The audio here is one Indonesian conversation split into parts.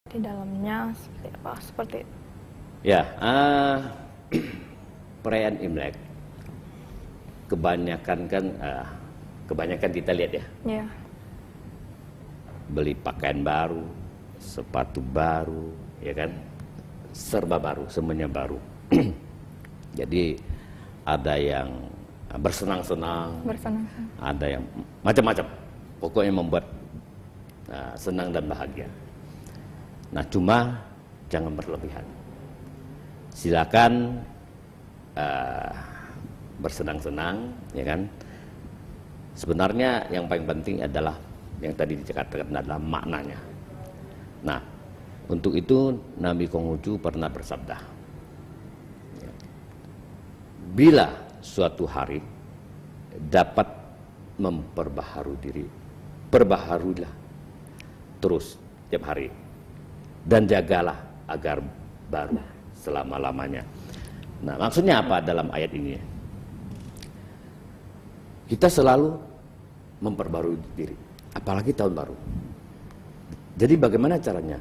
di dalamnya seperti apa? Seperti itu. Ya, perayaan Imlek kebanyakan kita lihat ya, Ya, beli pakaian baru, sepatu baru, ya kan, serba baru, semuanya baru. Jadi ada yang bersenang-senang, bersenang-senang. ada yang macam-macam, pokoknya membuat senang dan bahagia. Nah, cuma jangan berlebihan. Silakan bersenang-senang, ya kan. Sebenarnya yang paling penting adalah yang tadi dikatakan adalah maknanya. Nah, untuk itu Nabi Konghucu pernah bersabda, bila suatu hari dapat memperbaharui diri, perbaharuilah terus tiap hari dan jagalah agar baru selama-lamanya. Nah, maksudnya apa dalam ayat ini? Kita selalu memperbarui diri, apalagi tahun baru. Jadi bagaimana caranya?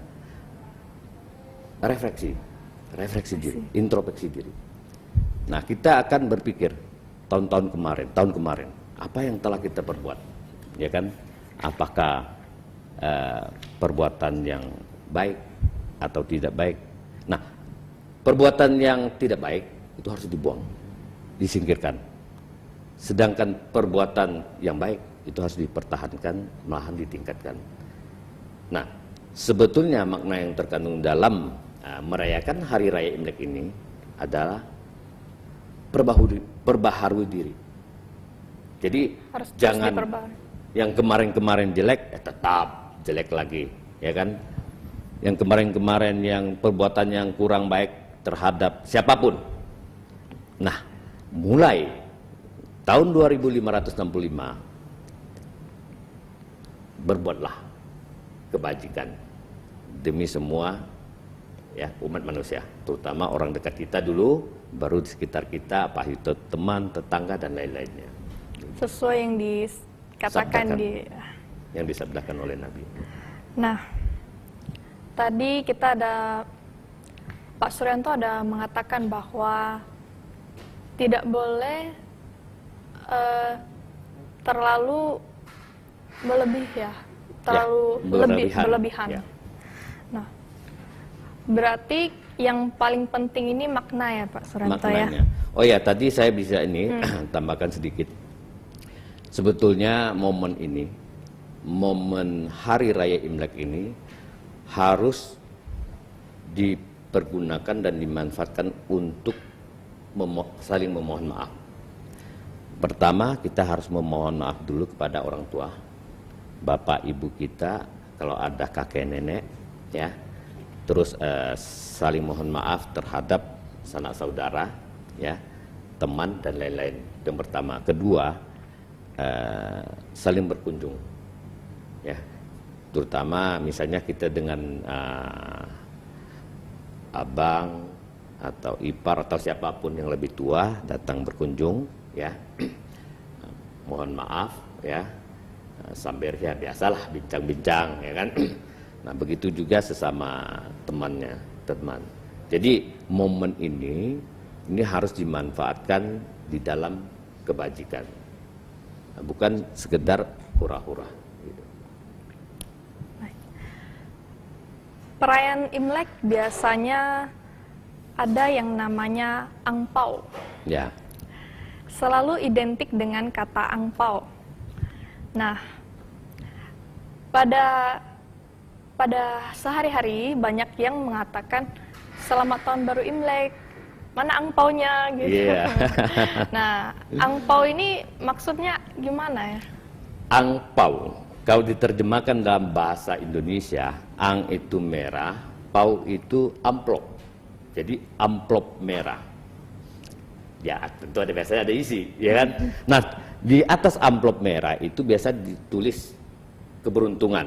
Refleksi diri, introspeksi diri. Nah, kita akan berpikir tahun kemarin, apa yang telah kita perbuat, ya kan? Apakah perbuatan yang baik atau tidak baik? Nah, perbuatan yang tidak baik itu harus dibuang, disingkirkan. Sedangkan perbuatan yang baik itu harus dipertahankan, malahan ditingkatkan. Nah, sebetulnya makna yang terkandung dalam merayakan Hari Raya Imlek ini adalah perbaharui diri. Jadi Harus jangan diperbarui. yang kemarin-kemarin jelek tetap jelek lagi, ya kan? Yang kemarin-kemarin yang perbuatan yang kurang baik terhadap siapapun. Nah, mulai tahun 2565 berbuatlah kebajikan demi semua ya umat manusia, terutama orang dekat kita dulu, baru di sekitar kita, apa itu teman, tetangga dan lain-lainnya. Sesuai yang dikatakan yang disabdakan oleh Nabi. Nah, tadi kita Pak Suryanto ada mengatakan bahwa tidak boleh terlalu berlebihan. Ya. Nah, berarti yang paling penting ini makna ya Pak Suryanto Maknanya. ya. Oh ya, tadi saya bisa tambahkan sedikit. Sebetulnya momen Hari Raya Imlek ini harus dipergunakan dan dimanfaatkan untuk saling memohon maaf. Pertama, kita harus memohon maaf dulu kepada orang tua, bapak ibu kita, kalau ada kakek nenek, ya. Terus saling mohon maaf terhadap sanak saudara, ya, teman dan lain-lain. Yang pertama. Kedua, saling berkunjung, ya. Terutama misalnya kita dengan abang atau ipar atau siapapun yang lebih tua datang berkunjung, ya. Mohon maaf, ya. Sambil ya biasalah bincang-bincang, ya kan. Nah, begitu juga sesama teman. Jadi momen ini harus dimanfaatkan di dalam kebajikan, bukan sekedar hura-hura. Gitu. Perayaan Imlek biasanya ada yang namanya angpau. Ya. Selalu identik dengan kata angpau. Nah, pada sehari-hari banyak yang mengatakan selamat tahun baru Imlek, mana angpaunya gitu. Yeah. Nah, angpau ini maksudnya gimana ya? Angpau, kalau diterjemahkan dalam bahasa Indonesia, ang itu merah, pau itu amplop. Jadi amplop merah. Ya, tentu biasanya ada isi, ya kan? Nah, di atas amplop merah itu biasa ditulis keberuntungan.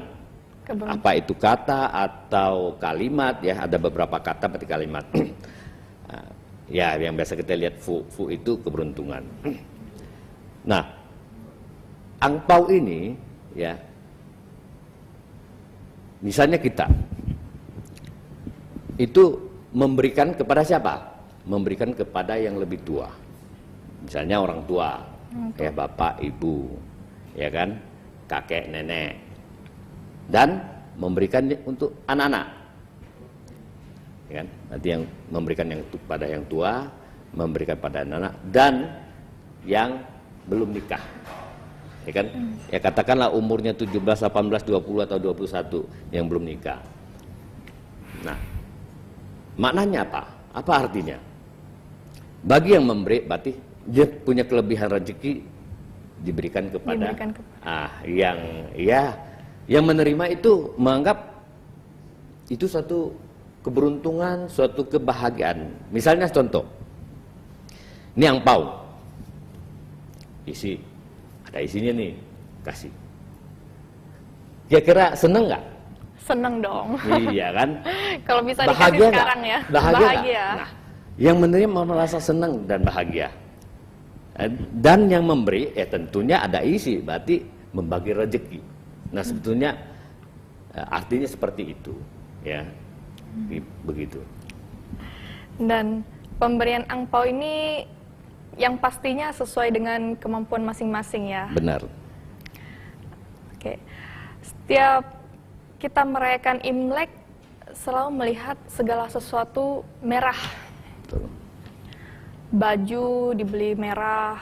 Apa itu kata atau kalimat, ya, ada beberapa kata berarti kalimat. Ya, yang biasa kita lihat fu itu keberuntungan. Nah, angpau ini, ya, misalnya kita itu memberikan kepada siapa? Memberikan kepada yang lebih tua. Misalnya orang tua, ya bapak, ibu, ya kan, kakek, nenek, dan memberikan untuk anak-anak, ya kan? Nanti yang memberikan yang pada yang tua, memberikan pada anak-anak, dan yang belum nikah, ya kan? Ya katakanlah umurnya 17, 18, 20 atau 21 yang belum nikah. Nah, maknanya apa? Apa artinya? Bagi yang memberi, berarti dia punya kelebihan rezeki diberikan kepada yang menerima itu menganggap itu suatu keberuntungan, suatu kebahagiaan. Misalnya contoh, ini angpau, isi, ada isinya nih, kasih. Kira-kira seneng nggak? Seneng dong. Iya kan? Kalau bisa dikasih sekarang ya. Bahagia. Nah, yang menerima merasa senang dan bahagia. Dan yang memberi, tentunya ada isi, berarti membagi rezeki. Nah sebetulnya artinya seperti itu, ya, begitu. Dan pemberian angpau ini yang pastinya sesuai dengan kemampuan masing-masing ya. Benar. Oke, setiap kita merayakan Imlek selalu melihat segala sesuatu merah. Betul. Baju dibeli merah,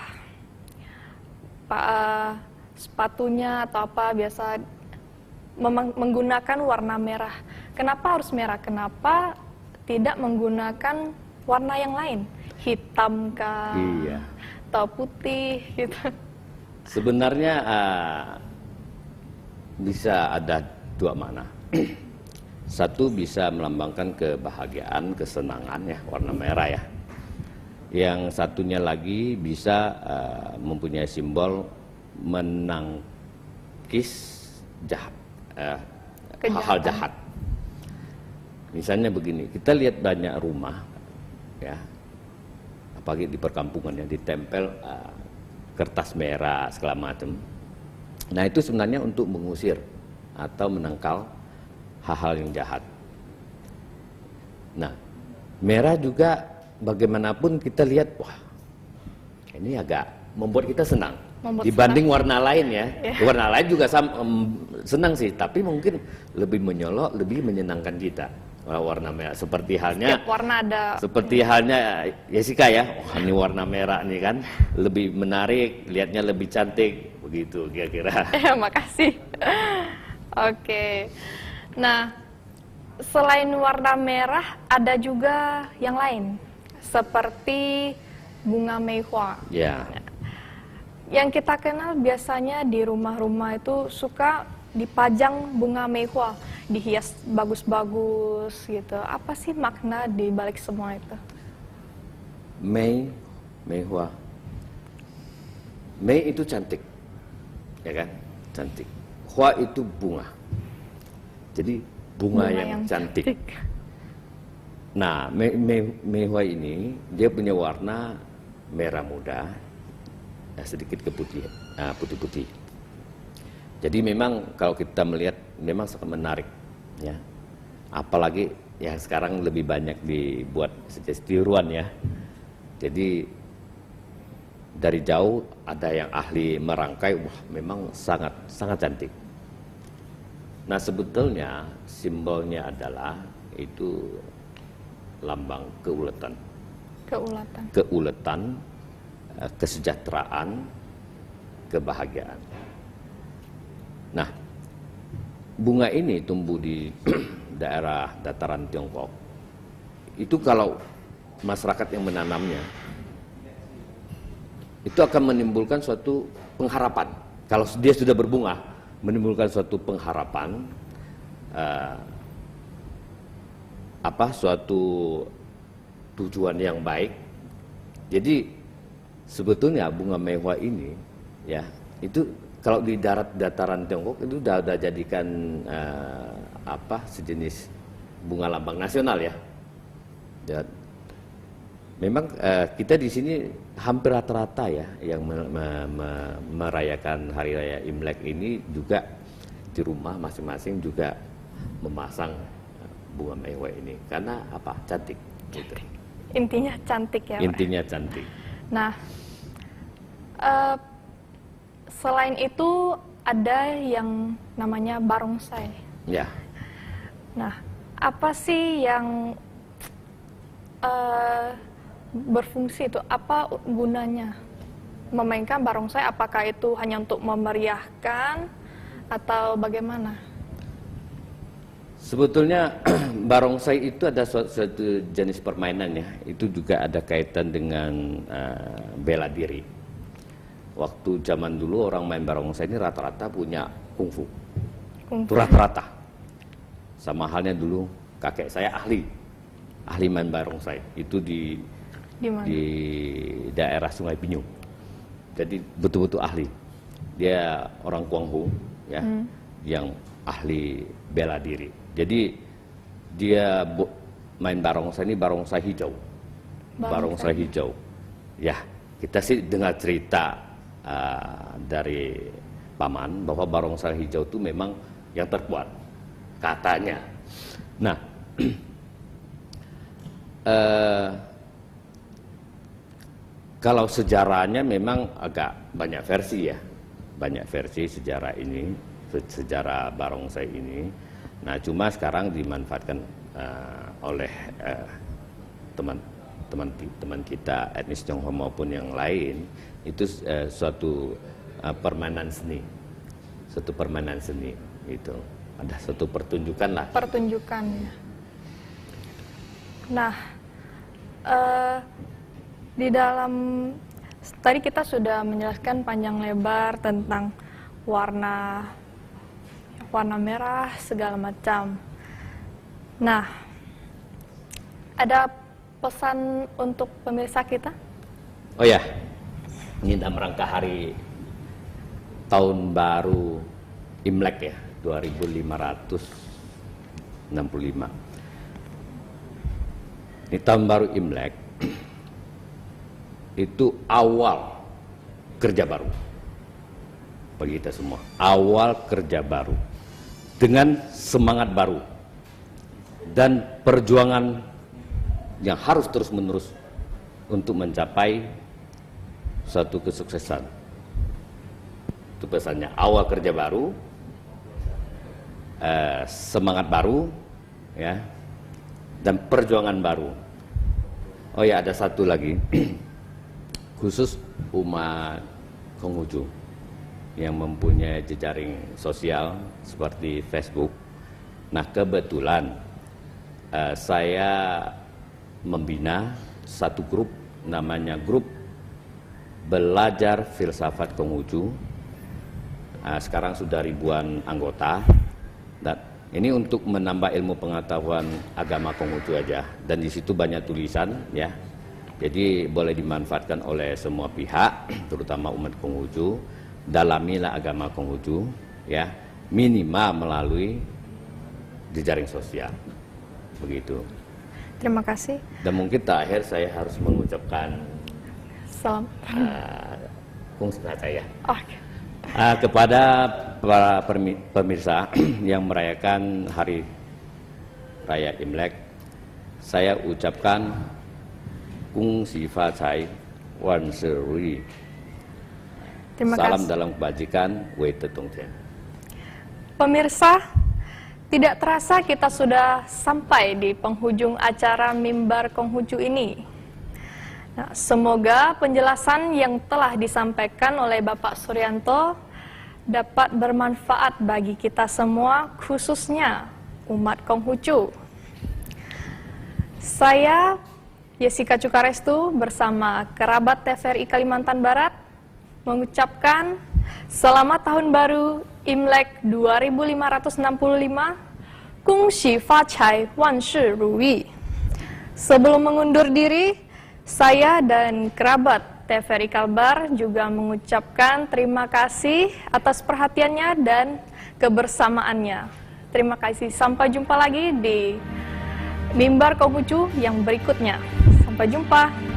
sepatunya atau apa biasa menggunakan warna merah. Kenapa harus merah? Kenapa tidak menggunakan warna yang lain? Hitam kah? Iya. Atau putih gitu? Sebenarnya bisa ada dua makna. Satu bisa melambangkan kebahagiaan, kesenangan ya, warna merah ya. Yang satunya lagi bisa mempunyai simbol menangkis jahat, hal-hal jahat. Misalnya begini, kita lihat banyak rumah ya, apalagi di perkampungan yang ditempel kertas merah segala macam. Nah itu sebenarnya untuk mengusir atau menangkal hal-hal yang jahat. Nah merah juga bagaimanapun kita lihat, wah ini agak membuat kita senang. Dibanding warna lain ya. Warna lain juga senang sih, tapi mungkin lebih menyolok, lebih menyenangkan kita. Warna merah seperti halnya setiap warna ada. Seperti halnya Jessica ya. Oh, ini warna merah nih kan, lebih menarik, lihatnya lebih cantik, begitu kira-kira. Makasih. Oke. Nah, selain warna merah ada juga yang lain, seperti bunga meihua. Ya. Yang kita kenal biasanya di rumah-rumah itu suka dipajang bunga meihua, dihias bagus-bagus gitu. Apa sih makna di balik semua itu? Meihua. Mei itu cantik, ya kan? Cantik. Hua itu bunga. Jadi bunga yang cantik. Nah, meihua ini dia punya warna merah muda, sedikit putih-putih. Jadi memang kalau kita melihat memang sangat menarik, ya. Apalagi yang sekarang lebih banyak dibuat sejenis tiruan ya. Jadi dari jauh ada yang ahli merangkai, wah memang sangat cantik. Nah sebetulnya simbolnya adalah itu lambang keuletan. Keuletan, kesejahteraan, kebahagiaan. Nah, bunga ini tumbuh di daerah dataran Tiongkok. Itu kalau masyarakat yang menanamnya, itu akan menimbulkan suatu pengharapan. Kalau dia sudah berbunga, menimbulkan suatu pengharapan, suatu tujuan yang baik. Jadi sebetulnya bunga meihua ini, ya, itu kalau di dataran Tiongkok itu udah jadikan sejenis bunga lambang nasional ya. Dan memang kita di sini hampir rata-rata ya yang merayakan hari raya Imlek ini juga di rumah masing-masing juga memasang bunga meiwa ini. Karena apa? Cantik. Gitu. Intinya cantik ya, Pak. Intinya cantik. Nah, selain itu ada yang namanya barongsai. Ya. Nah, apa sih yang berfungsi itu? Apa gunanya memainkan barongsai? Apakah itu hanya untuk memeriahkan atau bagaimana? Sebetulnya barongsai itu ada suatu jenis permainan ya. Itu juga ada kaitan dengan bela diri. Waktu zaman dulu orang main barongsai ini rata-rata punya kungfu. Itu rata-rata. Sama halnya dulu kakek saya ahli main barongsai. Itu di daerah Sungai Pinyu. Jadi betul-betul ahli. Dia orang Guanghu ya, yang ahli bela diri. Jadi dia main barongsai ini barongsai hijau. Barongsai hijau. Ya, kita sih dengar cerita dari paman bahwa barongsai hijau itu memang yang terkuat katanya. Nah, kalau sejarahnya memang agak banyak versi ya, banyak versi sejarah ini, sejarah barongsai ini. Nah, cuma sekarang dimanfaatkan oleh teman kita etnis Tionghoa maupun yang lain, itu suatu permainan seni, suatu permainan seni itu. Ada suatu pertunjukan lah. Pertunjukan ya. Nah, di dalam tadi kita sudah menjelaskan panjang lebar tentang warna merah segala macam. Nah, ada pesan untuk pemirsa kita? Oh ya, ini dalam rangka hari tahun baru Imlek ya, 2565. Ini tahun baru Imlek. Itu awal kerja baru bagi kita semua, awal kerja baru dengan semangat baru dan perjuangan yang harus terus menerus untuk mencapai suatu kesuksesan. Itu pesannya, awal kerja baru, semangat baru ya, dan perjuangan baru. Oh ya, ada satu lagi khusus umat Konghucu yang mempunyai jejaring sosial seperti Facebook. Nah, kebetulan saya membina satu grup, namanya Grup Belajar Filsafat Konghucu. Sekarang sudah ribuan anggota, dan ini untuk menambah ilmu pengetahuan agama Konghucu aja, dan di situ banyak tulisan ya. Jadi boleh dimanfaatkan oleh semua pihak, terutama umat Konghucu. Dalamilah agama Konghucu ya, minimal melalui jejaring sosial. Begitu. Terima kasih. Dan mungkin terakhir saya harus mengucapkan salam saya okay. Kepada para pemirsa yang merayakan hari raya Imlek, saya ucapkan Kung Si Fa Cai Wan Se Rui. Salam dalam kebajikan, Wei Te Tong Tian. Pemirsa, tidak terasa kita sudah sampai di penghujung acara Mimbar Konghucu ini. Nah, semoga penjelasan yang telah disampaikan oleh Bapak Suryanto dapat bermanfaat bagi kita semua, khususnya umat Konghucu. Saya Jessica Cukarestu bersama kerabat TVRI Kalimantan Barat mengucapkan selamat tahun baru Imlek 2565, Kung Xi Fa Cai Wan Shi Rui. Sebelum mengundur diri, saya dan kerabat TVRI Kalbar juga mengucapkan terima kasih atas perhatiannya dan kebersamaannya. Terima kasih. Sampai jumpa lagi di Mimbar Konghucu yang berikutnya. Sampai jumpa.